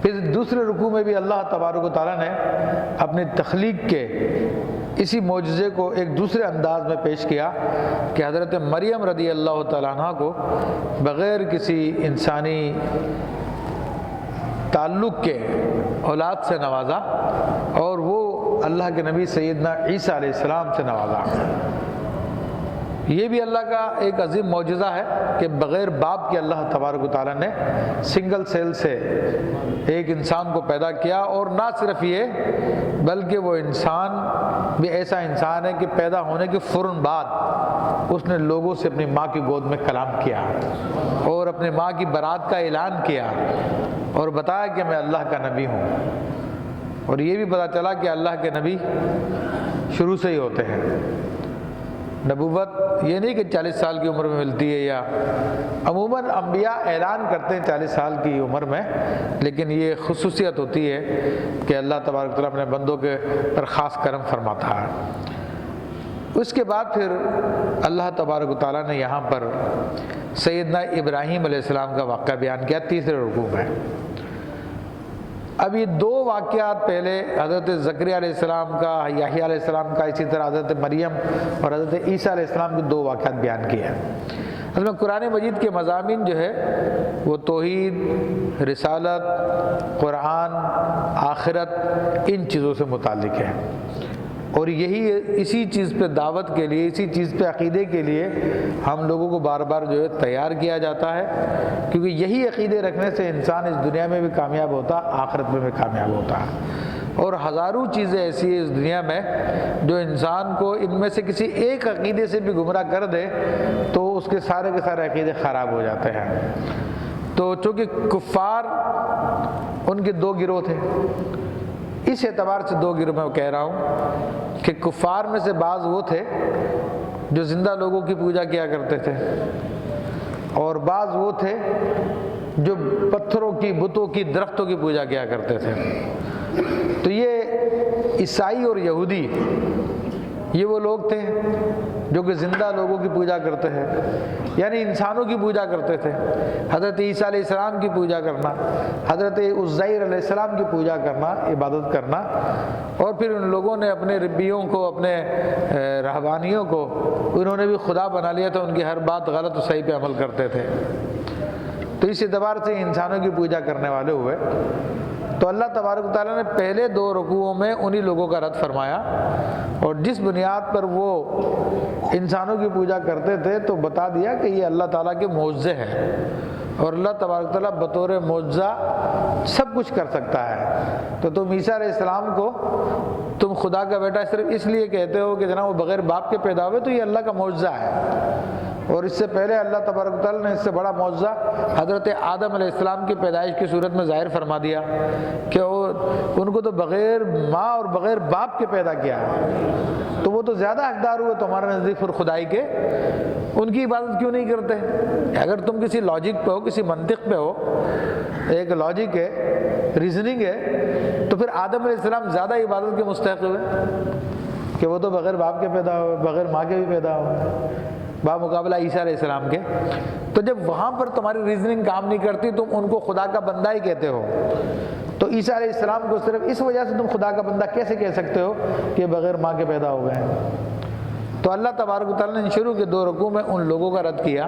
پھر دوسرے رکوع میں بھی اللہ تبارک و تعالیٰ نے اپنی تخلیق کے اسی معجزے کو ایک دوسرے انداز میں پیش کیا کہ حضرت مریم رضی اللہ تعالیٰ عنہ کو بغیر کسی انسانی تعلق کے اولاد سے نوازا، اور وہ اللہ کے نبی سیدنا عیسیٰ علیہ السلام سے نوازا۔ یہ بھی اللہ کا ایک عظیم معجزہ ہے کہ بغیر باپ کے اللہ تبارک و تعالیٰ نے سنگل سیل سے ایک انسان کو پیدا کیا، اور نہ صرف یہ بلکہ وہ انسان بھی ایسا انسان ہے کہ پیدا ہونے کے فوراً بعد اس نے لوگوں سے اپنی ماں کی گود میں کلام کیا اور اپنی ماں کی برات کا اعلان کیا اور بتایا کہ میں اللہ کا نبی ہوں۔ اور یہ بھی پتہ چلا کہ اللہ کے نبی شروع سے ہی ہوتے ہیں۔ نبوت یہ نہیں کہ 40 سال کی عمر میں ملتی ہے، یا عموماً انبیاء اعلان کرتے ہیں 40 سال کی عمر میں، لیکن یہ خصوصیت ہوتی ہے کہ اللہ تبارک تعالیٰ اپنے بندوں کے پر خاص کرم فرماتا ہے۔ اس کے بعد پھر اللہ تبارک تعالیٰ نے یہاں پر سیدنا ابراہیم علیہ السلام کا واقعہ بیان کیا تیسرے رکوع میں۔ اب یہ دو واقعات پہلے حضرت زکریا علیہ السلام کا، یحییٰ علیہ السلام کا، اسی طرح حضرت مریم اور حضرت عیسیٰ علیہ السلام کے دو واقعات بیان کیے ہیں۔ اصل میں قرآن مجید کے مضامین جو ہے وہ توحید، رسالت، قرآن، آخرت، ان چیزوں سے متعلق ہے، اور یہی اسی چیز پہ دعوت کے لیے، اسی چیز پہ عقیدے کے لیے ہم لوگوں کو بار بار جو ہے تیار کیا جاتا ہے، کیونکہ یہی عقیدے رکھنے سے انسان اس دنیا میں بھی کامیاب ہوتا، آخرت میں بھی کامیاب ہوتا ہے۔ اور ہزاروں چیزیں ایسی ہیں اس دنیا میں جو انسان کو ان میں سے کسی ایک عقیدے سے بھی گمراہ کر دے تو اس کے سارے عقیدے خراب ہو جاتے ہیں۔ تو چونکہ کفار ان کے دو گروہ تھے، اس اعتبار سے دو گروہ میں کہہ رہا ہوں کہ کفار میں سے بعض وہ تھے جو زندہ لوگوں کی پوجا کیا کرتے تھے، اور بعض وہ تھے جو پتھروں کی، بتوں کی، درختوں کی پوجا کیا کرتے تھے۔ تو یہ عیسائی اور یہودی یہ وہ لوگ تھے جو کہ زندہ لوگوں کی پوجا کرتے ہیں، یعنی انسانوں کی پوجا کرتے تھے۔ حضرت عیسیٰ علیہ السلام کی پوجا کرنا، حضرت عزیر علیہ السلام کی پوجا کرنا، عبادت کرنا، اور پھر ان لوگوں نے اپنے ربیوں کو، اپنے رہبانیوں کو انہوں نے بھی خدا بنا لیا تھا، ان کی ہر بات غلط و صحیح پہ عمل کرتے تھے۔ تو اس اعتبار سے انسانوں کی پوجا کرنے والے ہوئے۔ تو اللہ تبارک و تعالیٰ نے پہلے دو رکوعوں میں انہی لوگوں کا رد فرمایا، اور جس بنیاد پر وہ انسانوں کی پوجا کرتے تھے تو بتا دیا کہ یہ اللہ تعالیٰ کے معجزے ہیں، اور اللہ تبارک و تعالیٰ بطور معجزہ سب کچھ کر سکتا ہے۔ تو تم عیسیٰ علیہ السلام کو تم خدا کا بیٹا صرف اس لیے کہتے ہو کہ جناب وہ بغیر باپ کے پیدا ہوئے، تو یہ اللہ کا معجزہ ہے۔ اور اس سے پہلے اللہ تبارک و تعالیٰ نے اس سے بڑا معجزہ حضرت آدم علیہ السلام کی پیدائش کی صورت میں ظاہر فرما دیا کہ ان کو تو بغیر ماں اور بغیر باپ کے پیدا کیا ہے، تو وہ تو زیادہ حقدار ہوئے تمہارے نزدیک پھر خدائی کے، ان کی عبادت کیوں نہیں کرتے؟ اگر تم کسی لاجک پہ ہو، کسی منطق پہ ہو، ایک لاجک ہے، ریزننگ ہے، تو پھر آدم علیہ السلام زیادہ عبادت کے مستحق ہوئے کہ وہ تو بغیر باپ کے پیدا ہوئے، بغیر ماں کے بھی پیدا ہوئے، بامقابلہ عیسیٰ علیہ السلام کے۔ تو جب وہاں پر تمہاری ریزننگ کام نہیں کرتی، تم ان کو خدا کا بندہ ہی کہتے ہو، تو عیسیٰ علیہ السلام کو صرف اس وجہ سے تم خدا کا بندہ کیسے کہہ سکتے ہو کہ بغیر ماں کے پیدا ہو گئے ہیں؟ تو اللہ تبارک و تعالیٰ نے شروع کے دو رکوع میں ان لوگوں کا رد کیا